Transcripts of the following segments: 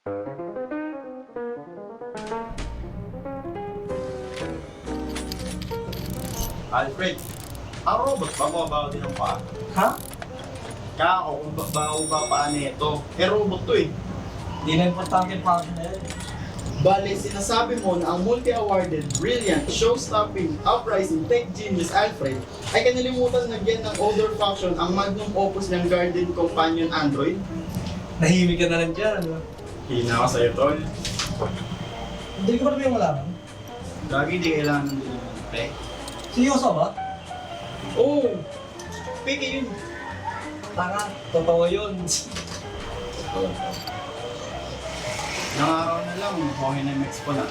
Alfred, ang robot ba mababaw din ang paa? Ha? Kako, kung babaw ba paa nito? Eh, robot to eh. Di na importante pa ako na yan. Bale, sinasabi mo na ang multi-awarded, brilliant, show-stopping, uprising tech genius Alfred ay kanilimutan nagyan ng older function ang magnum opus ng Guardian Companion Android? Nahimik ka na lang dyan, ano? Hina ka sa'yo, tol. Hindi ko pa naman yung malaman. Lagi di kailangan ng pre. Seryoso ba? Oo! Piki yun. Tanga, totoo yun. Ilang araw na lang, okay na yung expo na.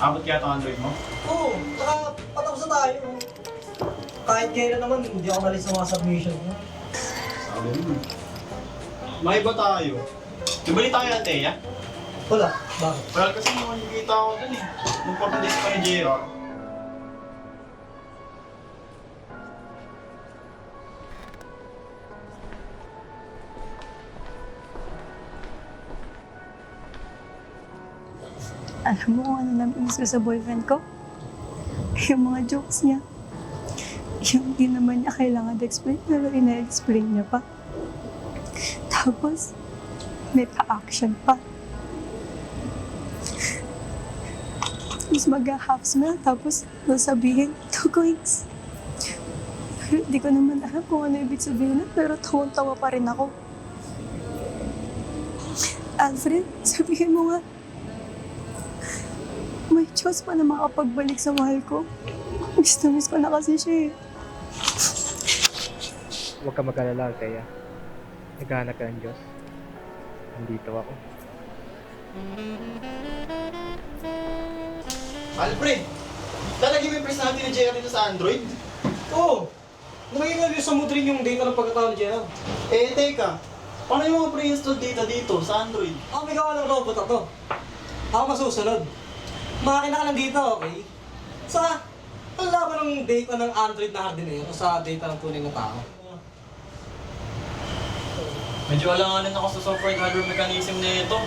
Abot kaya itong Android mo? Oo, saka patapos na tayo. Kahit kailan naman, hindi ako nalis sa mga submission ko. Sabi mo. May iba tayo. Nabali tayo ate, ya? Wala, bakit? Well, kasi nung nakikita ko dun eh. Nung pag-release pa ni JR. Alam mo kung ano namiss ko sa boyfriend ko? Yung mga jokes niya. Yung di naman niya kailangan explain, pero ina-explain niya pa. Tapos, may pa-action pa. Tapos mag-half smell, tapos sasabihin, 2 coins. Pero di ko naman alam kung ano ibig sabihin nun, pero tawang-tawa pa rin ako. Alfred, sabihin mo nga, may Diyos pa na makapagbalik sa mahal ko. Miss na miss ko na kasi siya eh. Huwag ka mag-alala, kaya naghahanap ka ng Diyos. Nandito ako. Alfred! Lalagyan mo yung personality ni JR dito sa Android? Oo! Nakikita sa mo rin yung data ng pagkatao ni JR. Eh, teka. Paano yung mga pre-install data dito sa Android? Ako may gawa ng robot ako. Ako masusunod. Makina ka lang dito, okay? Sa, ang laban ng data ng Android na hardware sa data ng tunay ng tao. Medyo alanganin ako sa software and hardware mechanism na ito.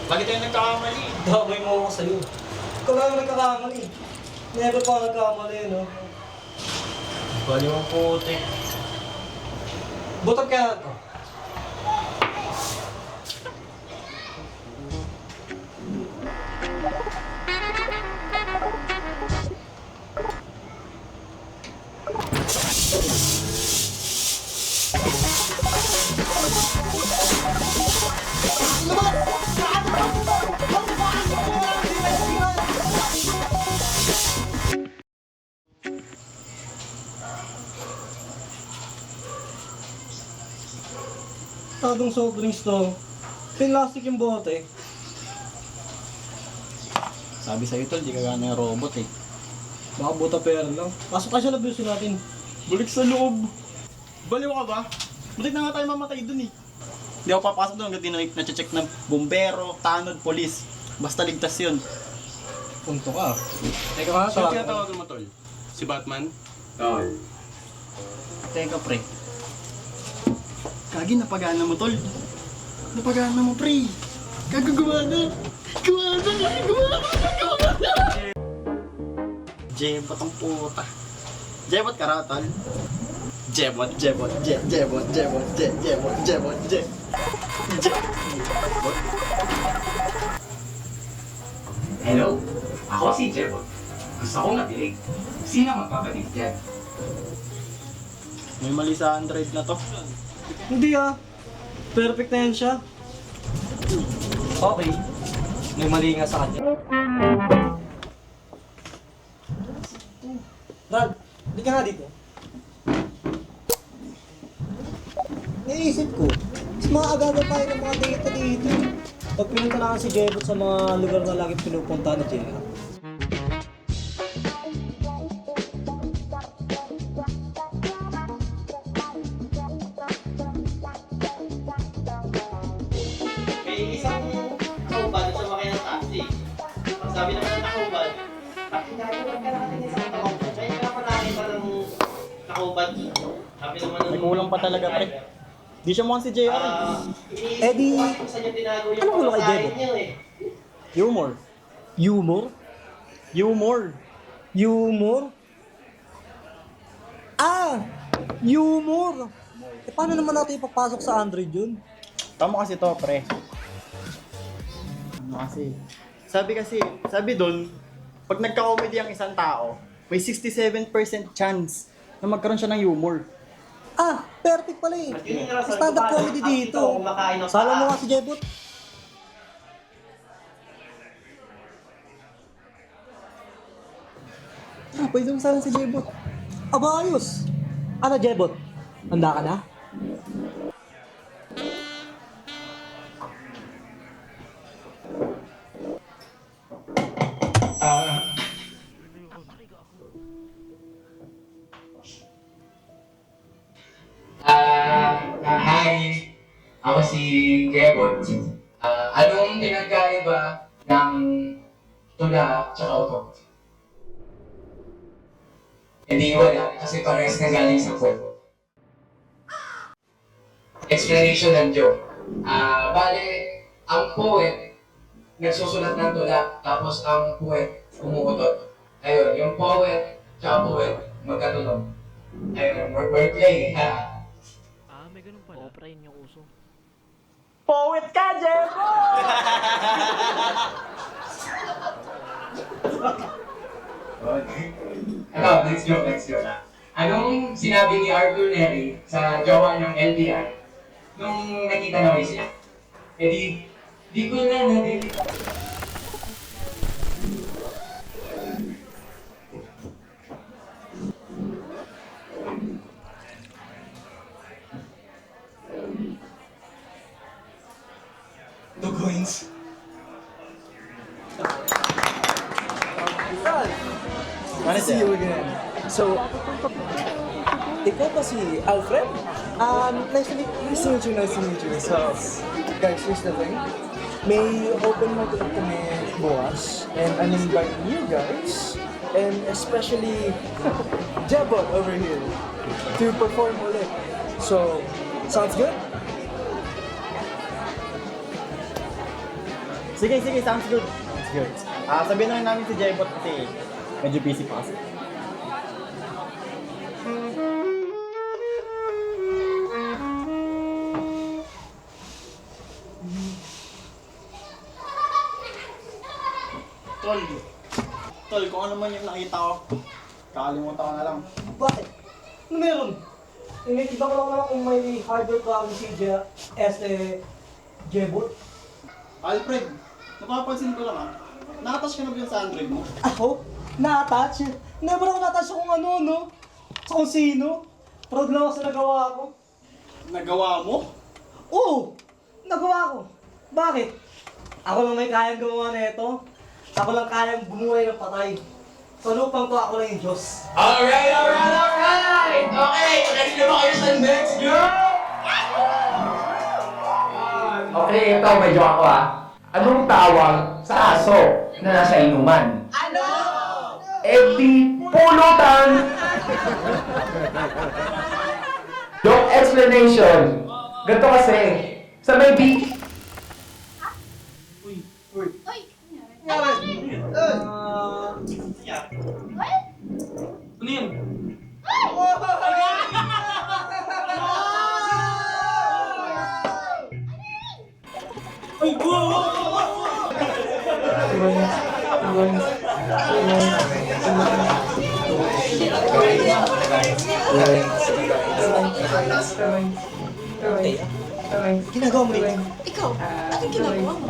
Lagi tayo nagkakamali. Damay mo ako sa'yo. Ikaw lang ang nagkakamali. Never pa ako nagkakamali, no? Bali mo puti. Butot ka na to. Tadong soft drinks to. Plastic yung bote. Sabi sa'yo tol, di ka gana yung robot eh. Baka buta pera lang. Pasok ka siya na biusin natin. Balik sa loob. Baliw ka ba? Butik na nga tayo mamatay dun eh. Hindi ako papasok doon hanggang na-check ng bombero, tanod, polis. Basta ligtas yun. Punto ka. Teka nga, Sino tawag ka. tinatawagan mo, Tol? Si Batman? Oo. Teka pre. Kagi napagana mo tol. Napagana mo pre. Kagagawa na. Gawa na. Jebot ang puta. Jebot ka raw tol. Jebot. Hello, ako si Jebot. Gusto kong nabilig. Sino magpapalig dyan? May mali sa Android na to. Hindi ah. Perfect na yan siya. Okay. May mali nga sa kanya. Rad, hindi ka nga dito. Naisip ko, mas maaga-aga tayo ng mga data dito. Pag pinunta na si Jebot sa mga lugar na lagi pinupunta ni Jebot. May isang kaubad sa makina ng taxi. Ang sabi naman ng nakaubad, "Pakinggan ka natin isang nakaubad." Kaya nga pa nakita ng nakaubad. Sabi naman ng... May kulang pa talaga pre. Di siya mukhang si JR. Eh di, anong gulo kay Jebo? Humor. Humor? Humor. Humor? Ah! Humor! Eh, paano naman natin ipapasok sa Android yun? Tama kasi to, pre. Ano kasi? Sabi doon, pag nagka-comedy ang isang tao, may 67% chance na magkaroon siya ng humor. Ah, perfect pala eh. Stand-up comedy dito. Sala mo nga si Jebot. Ah, pwede mo sana si Jebot. Aba, ayos. Ano, Jebot? Handa ka na? Hi, ako si Jebot. Anong pinagkaiba ng tula at auto? Hindi wala, kasi parehas na galing sa poet. Explanation ng joke. Bale, ang poet, nagsusulat ng tula, tapos ang poet, umuutot. Ayun, yung poet, tsaka poet, magkatulog. Ayun, wordplay, ha? Poet ka, Jebo! Ito, next joke. Anong sinabi ni Arthur Neri sa jowa ng LDR nung nakita na siya? Eh di ko na nadinig. The coins. See you again. So, ikaw ba si Alfred? Nice to meet you. Nice to meet you. So, guys, here's the thing. May open mic ulit kami bukas. And I'm inviting you guys, and especially Jebot over here, to perform ulit. So, sounds good? Sige, sounds good. Sounds good. Sabihin na rin namin si Jebot kasi medyo busy pa kasi. Tol, kung ano man yung nakita ko, kakalimutan ko na lang. Bakit? Ano meron? Iba ko lang naman kung may hardware problem si Jebot. Alfred, napapansin ko lang nakatouch ka na ba yun sa Android mo? Ako? Na-attach? Never ako na-attach kung ano, no? Sa kung sino. Proud lang ako sa nagawa ko. Nagawa mo? Oo! Nagawa ko. Bakit? Ako lang may kayang gumawa na ito. Ako lang kayang bumuhay ng patay. Sa lupang ko, ako lang yung Diyos. Alright! Okay, ready na ba kayo sa next joke? Okay, ito medyo ako Anong tawag sa aso na nasa inuman? Ano? Di pulutan! Joke explanation. Ganito kasi, sa may beach. Ano yun? Ginagawa mo rin. Ikaw, anong ginagawa mo?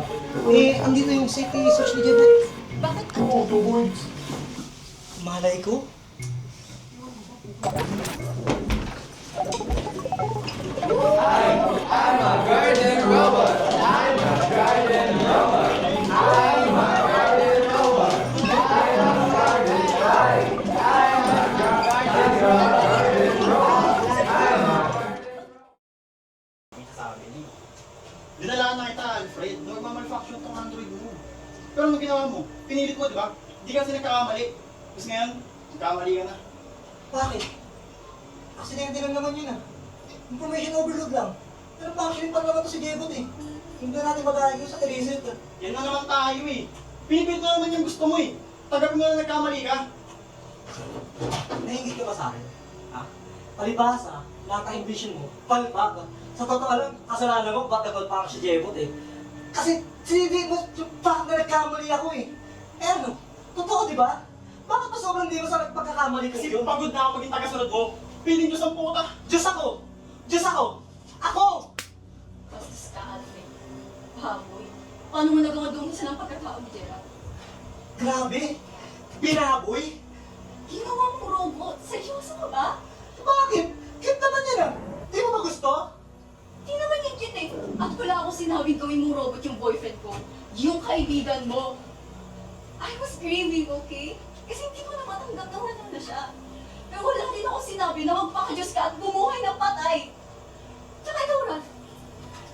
Andito yung safety search ni Jebot. Bakit ano? Malay ko. Dinalaan na kita, Alfred. Nagmamalfunction tong Android mo. Pero ano ginawa mo? Pinilit mo, di ba? Hindi kasi nagkakamali. Tapos ngayon, nagkamali ka na. Bakit? Aksidente lang naman yun Information overload lang. Pero passionate talaga to si Jebot eh. Hindi natin magayag sa Eliseth. Yan na naman tayo eh. Pinipit na naman yung gusto mo eh. Tagap mo na nagkamali ka. Nahingit ka ba sa akin? Ha? Palibasa, lahat ng ambition mo, palibag. Sa totoo lang, kasalanan mo, ba't nagpalpa ka si Jebot eh? Kasi sinibig mo, bakit na nagkamali ako eh? Eh ano? Totoo di ba? Bakit pa sobrang di mo sa pagkakamali ko Kasi yun? pagod na ako maging tagasunod mo. Piling nyo sa puta. Diyos ako! Diyos ako! Ako! Bastos ka, Alfred. Baboy. Paano mo nagawa dumisa ng pagkatao ni Gerald? Grabe! Binaboy! Ginawa mong robot. Seryoso ka ba? Bakit? Cute naman yan ah! Di mo ba gusto? Di naman yung cute eh. At wala akong sinabing gawin mong robot yung boyfriend ko. Yung kaibigan mo. I was grieving, okay? Kasi hindi ko naman hanggang na wala na siya. Pero wala din ako sinabi na magpakadiyos ka at bumuhay ng patay. Tsaka ikaw, Ralph.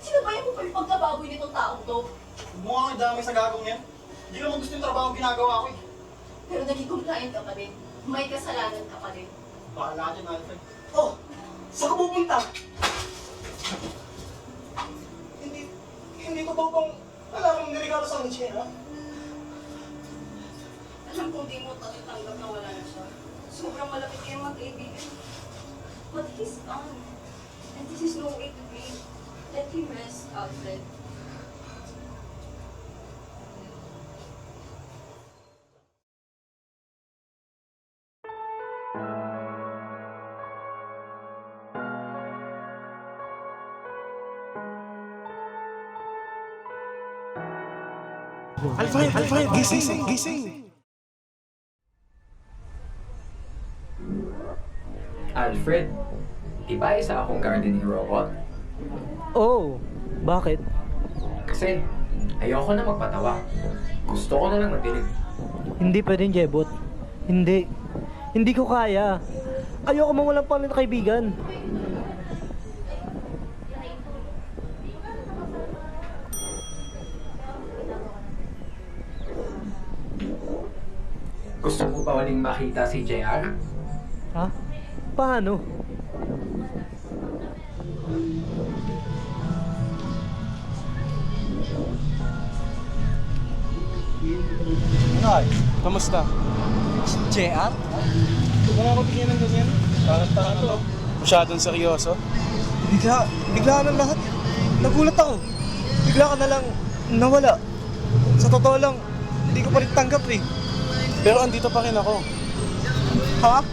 Sinabayan mo pa yung pagkababoy nitong taong to. Huwag mo nga damay sa gagawin yan. Hindi naman gusto yung trabaho ginagawa ko eh. Pero naging compliant ka pa din. May kasalanan ka pa din. Bahala dyan, Alfred. Oh! Saan ka pupunta? Hindi ko ba bang wala akong niregalo sa akin siya, ha? Alam kong di mo tatanggap na wala na siya. Sobrang malapit kayong magkaibigan. But he's gone. And this is no way to be. Let him rest, Alfred. Alfred, gising! Alfred, di ba isa akong gardening robot? Oh, bakit? Kasi ayoko na magpatawa. Gusto ko na lang madilig. Hindi pwedeng, Jebot. Hindi. Hindi ko kaya. Ayoko mawalang pala ng kaibigan. Gusto mo pa uling makita si JR? Ha? Paano? Ay, kamusta? JR? Wala ako tingin ng ganyan. Parang to. Masyadong seryoso. Bigla na lahat. Nagulat ako. Bigla ka na lang nawala. Sa totoo lang, hindi ko pa rin tanggap eh. Pero andito pa rin ako. Ha?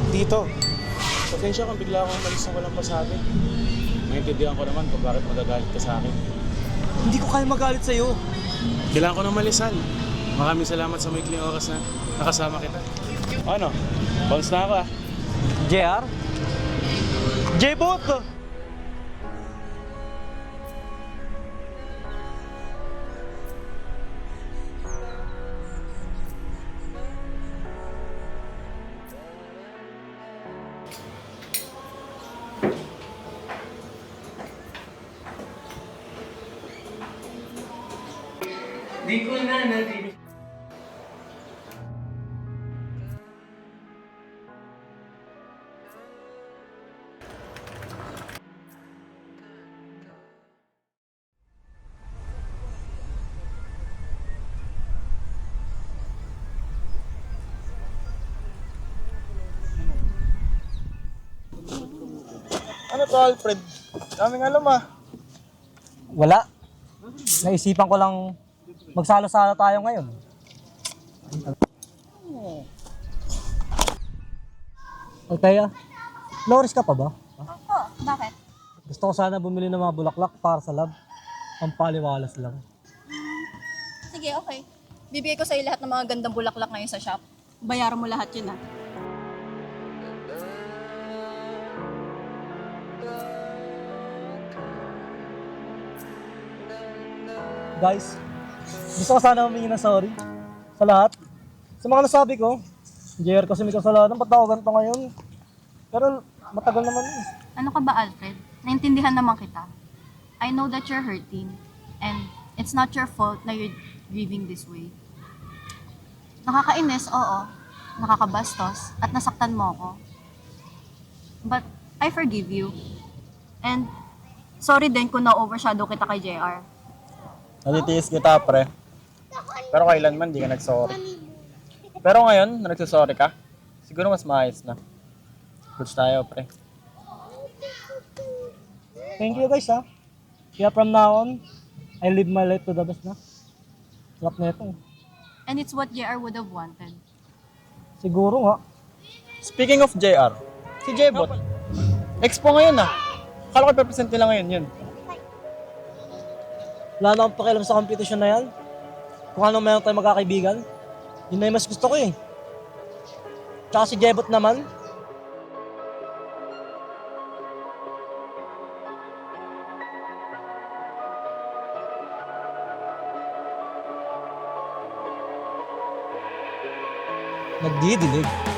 Dito. Pasensya kung bigla akong umalis na walang pasabi. Maintindihan ko naman kung bakit magagalit ka sa akin. Hindi ko kaya magalit sa'yo. Kailangan ko ng malisal. Maraming salamat sa maikling oras na nakasama kita. Ano? Bounce na ako ah. JR? J-Bot! Di ko na narinig. Ano to, Alfred? Daming alam ah. Wala. Naisipan ko lang magsalo-salo tayo ngayon. Althea, Loris ka pa ba? Opo, bakit? Gusto ko sana bumili ng mga bulaklak para sa lab. Pampaliwalas lang. Sige, okay. Bibigay ko sa'yo lahat ng mga gandang bulaklak ngayon sa shop. Bayaran mo lahat yun, ha? Guys, gusto ko sana humingi ng sorry sa lahat. Sa mga nasabi ko, JR kasi may kasalanan, ba't ako ganito ngayon? Pero matagal naman yun. Ano ka ba, Alfred? Naintindihan naman kita. I know that you're hurting. And it's not your fault na you're grieving this way. Nakakainis, oo. Nakakabastos. At nasaktan mo ako. But I forgive you. And sorry din kung na-overshadow kita kay JR. Natitiis kita, pre. Pero kailanman di ka nagsorry. Pero ngayon, na nagsasorry ka, siguro mas maayos na. Goods tayo, pre. Thank you guys ha. Kaya from now on, I live my life to the best na. Sarap na ito. And it's what JR would have wanted. Siguro nga. Speaking of JR, si Jebot, expo ngayon ah. Akala ko i-present nila ngayon yun. Wala na akong pakialam sa competition na yan. Kung ano meron tayo magkakaibigan, yun na yung mas gusto ko eh. Tsaka si Jebot naman, nagdidilig.